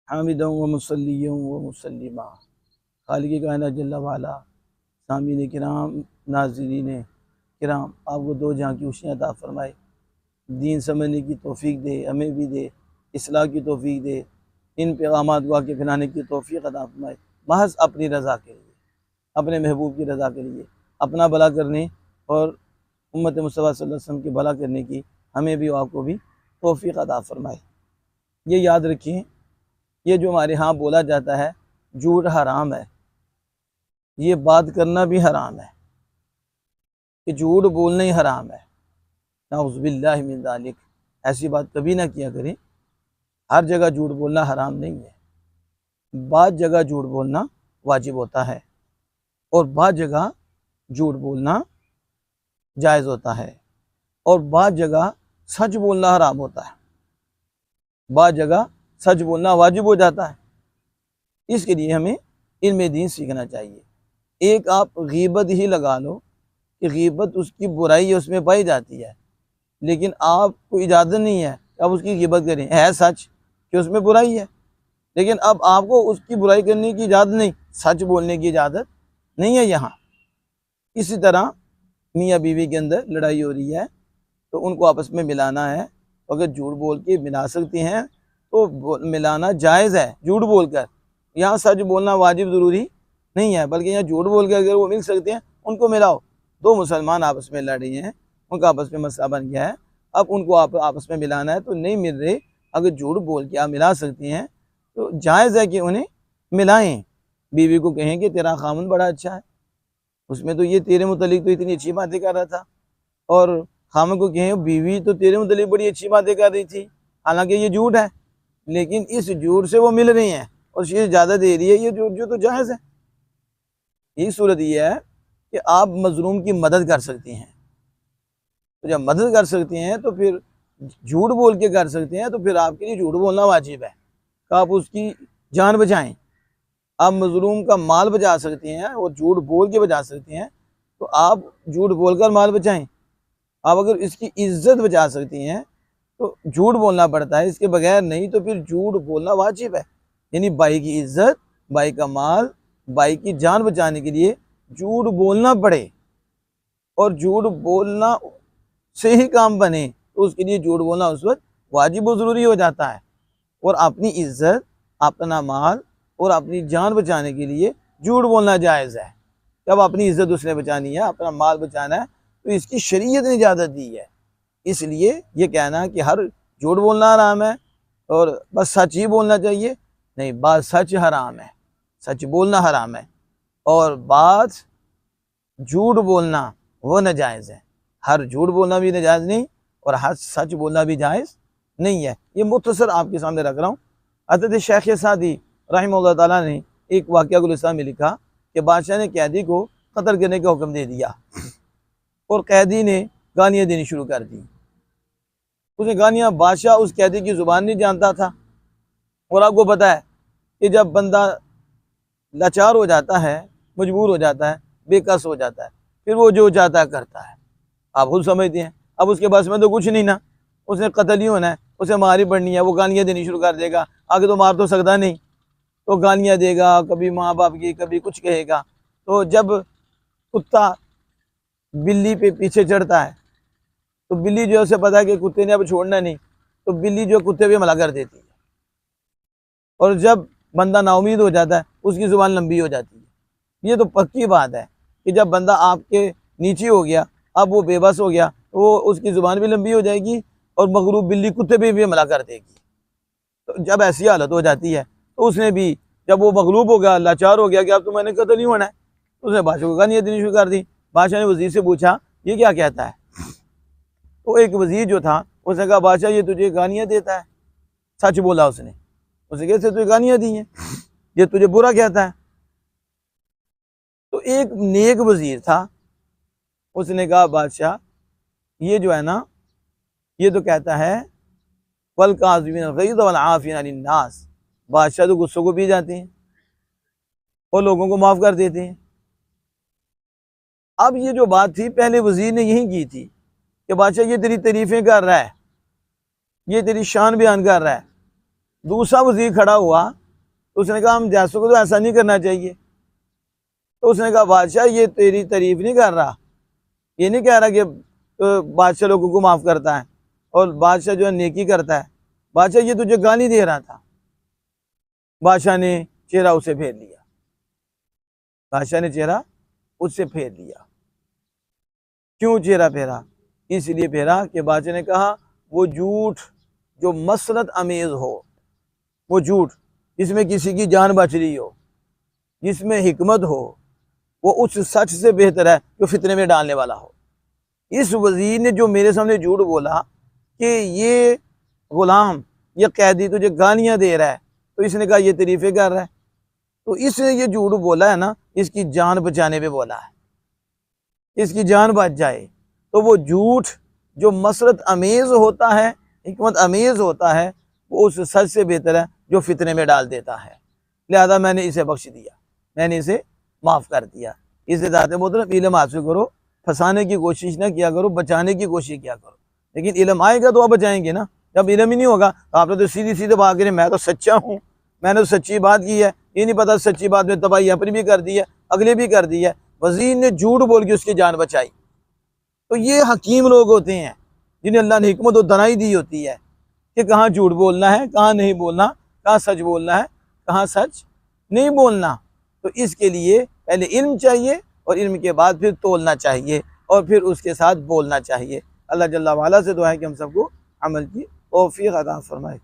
حامدا و مصلیا و مسلما۔ خالق کائنات جل وعلا، سامعین کرام، ناظرین کرام، آپ کو دو جہاں کی خوشیاں عطا فرمائے، دین سمجھنے کی توفیق دے، ہمیں بھی دے، اصلاح کی توفیق دے، ان پیغامات کو آگے پھیلانے کی توفیق عطا فرمائے، محض اپنی رضا کے لیے، اپنے محبوب کی رضا کے لیے، اپنا بھلا کرنے اور امت مصطفیٰ صلی اللہ علیہ وسلم کی بھلا کرنے کی ہمیں بھی اور آپ کو بھی توفیق عطا فرمائے۔ یہ یاد رکھیں، یہ جو ہمارے ہاں بولا جاتا ہے جھوٹ حرام ہے، یہ بات کرنا بھی حرام ہے، کہ جھوٹ بولنا ہی حرام ہے، نعوذ باللہ من ذالک، ایسی بات کبھی نہ کیا کریں۔ ہر جگہ جھوٹ بولنا حرام نہیں ہے، بعض جگہ جھوٹ بولنا واجب ہوتا ہے اور بعض جگہ جھوٹ بولنا جائز ہوتا ہے، اور بعض جگہ سچ بولنا حرام ہوتا ہے، بعض جگہ سچ بولنا واجب ہو جاتا ہے۔ اس کے لیے ہمیں علم دین سیکھنا چاہیے۔ ایک آپ غیبت ہی لگا لو کہ غیبت اس کی برائی اس میں پائی جاتی ہے، لیکن آپ کو اجازت نہیں ہے کہ آپ اس کی غیبت کریں، ہے سچ کہ اس میں برائی ہے، لیکن اب آپ کو اس کی برائی کرنے کی اجازت نہیں، سچ بولنے کی اجازت نہیں ہے یہاں۔ اسی طرح میاں بیوی کے اندر لڑائی ہو رہی ہے تو ان کو آپس میں ملانا ہے، اگر جھوٹ بول کے ملا سکتے ہیں تو ملانا جائز ہے، جھوٹ بول کر۔ یہاں سچ بولنا واجب ضروری نہیں ہے، بلکہ یہاں جھوٹ بول کے اگر وہ مل سکتے ہیں ان کو ملاؤ۔ دو مسلمان آپس میں لڑ رہے ہیں، ان کا آپس میں مسئلہ بن گیا ہے، اب ان کو آپس میں ملانا ہے تو نہیں مل رہے، اگر جھوٹ بول کے آپ ملا سکتے ہیں تو جائز ہے کہ انہیں ملائیں۔ بیوی کو کہیں کہ تیرا خامن بڑا اچھا ہے، اس میں تو یہ تیرے متعلق تو اتنی اچھی باتیں کر رہا تھا، اور خامن کو کہیں بیوی تو تیرے متعلق بڑی اچھی باتیں کر رہی تھی، حالانکہ یہ جھوٹ ہے، لیکن اس جھوٹ سے وہ مل رہی ہیں اور یہ زیادہ دے رہی ہے، یہ جھوٹ جو تو جائز ہے۔ یہی صورت یہ ہے کہ آپ مظلوم کی مدد کر سکتی ہیں، تو جب مدد کر سکتے ہیں تو پھر جھوٹ بول کے کر سکتے ہیں تو پھر آپ کے لیے جھوٹ بولنا واجب ہے کہ آپ اس کی جان بچائیں۔ آپ مظلوم کا مال بچا سکتے ہیں اور جھوٹ بول کے بچا سکتے ہیں تو آپ جھوٹ بول کر مال بچائیں۔ آپ اگر اس کی عزت بچا سکتی ہیں تو جھوٹ بولنا پڑتا ہے، اس کے بغیر نہیں، تو پھر جھوٹ بولنا واجب ہے۔ یعنی بھائی کی عزت، بھائی کا مال، بھائی کی جان بچانے کے لیے جھوٹ بولنا پڑے، اور جھوٹ بولنا سے ہی کام بنے تو اس کے لیے جھوٹ بولنا اس وقت واجب و ضروری ہو جاتا ہے، اور اپنی عزت، اپنا مال اور اپنی جان بچانے کے لیے جھوٹ بولنا جائز ہے۔ جب اپنی عزت اس نے بچانی ہے، اپنا مال بچانا ہے تو اس کی شریعت نے اجازت دی ہے۔ اس لیے یہ کہنا کہ ہر جھوٹ بولنا حرام ہے اور بس سچ ہی بولنا چاہیے، نہیں، بات سچ حرام ہے، سچ بولنا حرام ہے، اور بات جھوٹ بولنا وہ ناجائز ہے۔ ہر جھوٹ بولنا بھی ناجائز نہیں اور ہر سچ بولنا بھی جائز نہیں ہے۔ یہ مختصر آپ کے سامنے رکھ رہا ہوں۔ حضرت شیخ سعدی رحمہ اللہ تعالیٰ نے ایک واقعہ گلستان میں لکھا کہ بادشاہ نے قیدی کو قتل کرنے کا حکم دے دیا، اور قیدی نے گالیاں دینی شروع کر دی۔ اس نے گالیاں، بادشاہ اس قیدی کی زبان نہیں جانتا تھا، اور آپ کو پتہ ہے کہ جب بندہ لاچار ہو جاتا ہے، مجبور ہو جاتا ہے، بے کس ہو جاتا ہے، پھر وہ جو چاہتا ہے کرتا ہے، آپ خود سمجھتے ہیں۔ اب اس کے پاس میں تو کچھ نہیں نا، اس نے قتل ہی ہونا ہے، اسے ماری پڑنی ہے، وہ گالیاں دینی شروع کر دے گا، آگے تو مار تو سکتا نہیں، تو گالیاں دے گا، کبھی ماں باپ کی، کبھی کچھ کہے گا۔ تو جب کتا بلی پہ پیچھے چڑھتا ہے تو بلی جو ہے اسے پتا ہے کہ کتے نے اب چھوڑنا نہیں، تو بلی جو کتے پہ حملہ کر دیتی ہے، اور جب بندہ نا امید ہو جاتا ہے اس کی زبان لمبی ہو جاتی ہے۔ یہ تو پکی بات ہے کہ جب بندہ آپ کے نیچے ہو گیا، اب وہ بے بس ہو گیا، وہ اس کی زبان بھی لمبی ہو جائے گی اور مغلوب بلی کتے پہ بھی حملہ کر دے گی۔ تو جب ایسی حالت ہو جاتی ہے تو اس نے بھی، جب وہ مغلوب ہو گیا، لاچار ہو گیا کہ اب تو میں نے قتل نہیں ہونا ہے، اس نے بادشاہ کو گالیاں دینی شروع کر دی۔ بادشاہ نے وزیر سے پوچھا یہ کیا کہتا ہے؟ تو ایک وزیر جو تھا اس نے کہا بادشاہ یہ تجھے گالیاں دیتا ہے۔ سچ بولا اس نے کہا تجھے گالیاں دی ہیں، یہ تجھے برا کہتا ہے۔ تو ایک نیک وزیر تھا، اس نے کہا بادشاہ یہ جو ہے نا، یہ تو کہتا ہے وَالْكَاظِمِينَ الْغَيْظَ وَالْعَافِينَ عَنِ النَّاسِ، بادشاہ تو غصوں کو پی جاتے ہیں اور لوگوں کو معاف کر دیتے ہیں۔ اب یہ جو بات تھی پہلے وزیر نے یہی کی تھی کہ بادشاہ یہ تیری تعریفیں کر رہا ہے، یہ تیری شان بیان کر رہا ہے، دوسرا وزیر کھڑا ہوا تو اس نے کہا ہم جاسوس کو تو ایسا نہیں کرنا چاہیے. تو اس نے کہا بادشاہ یہ تیری تعریف نہیں کر رہا, یہ نہیں کہہ رہا کہ بادشاہ لوگوں کو معاف کرتا ہے اور بادشاہ جو ہے نیکی کرتا ہے, بادشاہ یہ تجھے گالی دے رہا تھا. بادشاہ نے چہرہ اسے پھیر لیا, بادشاہ نے چہرہ اس سے پھیر لیا. کیوں چہرہ پھیرا؟ اس لیے پھیرا کہ بادشاہ نے کہا وہ جھوٹ جو مسرت امیز ہو, وہ جھوٹ جس میں کسی کی جان بچ رہی ہو, جس میں حکمت ہو, وہ اس سچ سے بہتر ہے جو فتنے میں ڈالنے والا ہو. اس وزیر نے جو میرے سامنے جھوٹ بولا کہ یہ غلام, یہ قیدی تجھے گالیاں دے رہا ہے, تو اس نے کہا یہ تعریفیں کر رہا ہے. تو اس نے یہ جھوٹ بولا ہے نا, اس کی جان بچانے پہ بولا ہے, اس کی جان بچ جائے. تو وہ جھوٹ جو مسرت امیز ہوتا ہے, حکمت امیز ہوتا ہے, وہ اس سچ سے بہتر ہے جو فتنے میں ڈال دیتا ہے. لہذا میں نے اسے بخش دیا, میں نے اسے معاف کر دیا. اس ذات محترم علم حاصل کرو, پھنسانے کی کوشش نہ کیا کرو, بچانے کی کوشش کیا کرو. لیکن علم آئے گا تو آپ بچائیں گے نا. جب علم ہی نہیں ہوگا تو آپ نے تو سیدھی بات کریں میں تو سچا ہوں, میں نے تو سچی بات کی ہے, یہ نہیں پتا سچی بات میں تباہی اپنی بھی کر دی ہے, اگلے بھی کر دی ہے. وزیر نے جھوٹ بول کے اس کی جان بچائی. تو یہ حکیم لوگ ہوتے ہیں جنہیں اللہ نے حکمت و دانائی دی ہوتی ہے کہ کہاں جھوٹ بولنا ہے, کہاں نہیں بولنا, کہاں سچ بولنا ہے, کہاں سچ نہیں بولنا. تو اس کے لیے پہلے علم چاہیے اور علم کے بعد پھر تولنا چاہیے اور پھر اس کے ساتھ بولنا چاہیے. اللہ جل وعلا سے دعا ہے کہ ہم سب کو عمل کی توفیق عطا فرمائے.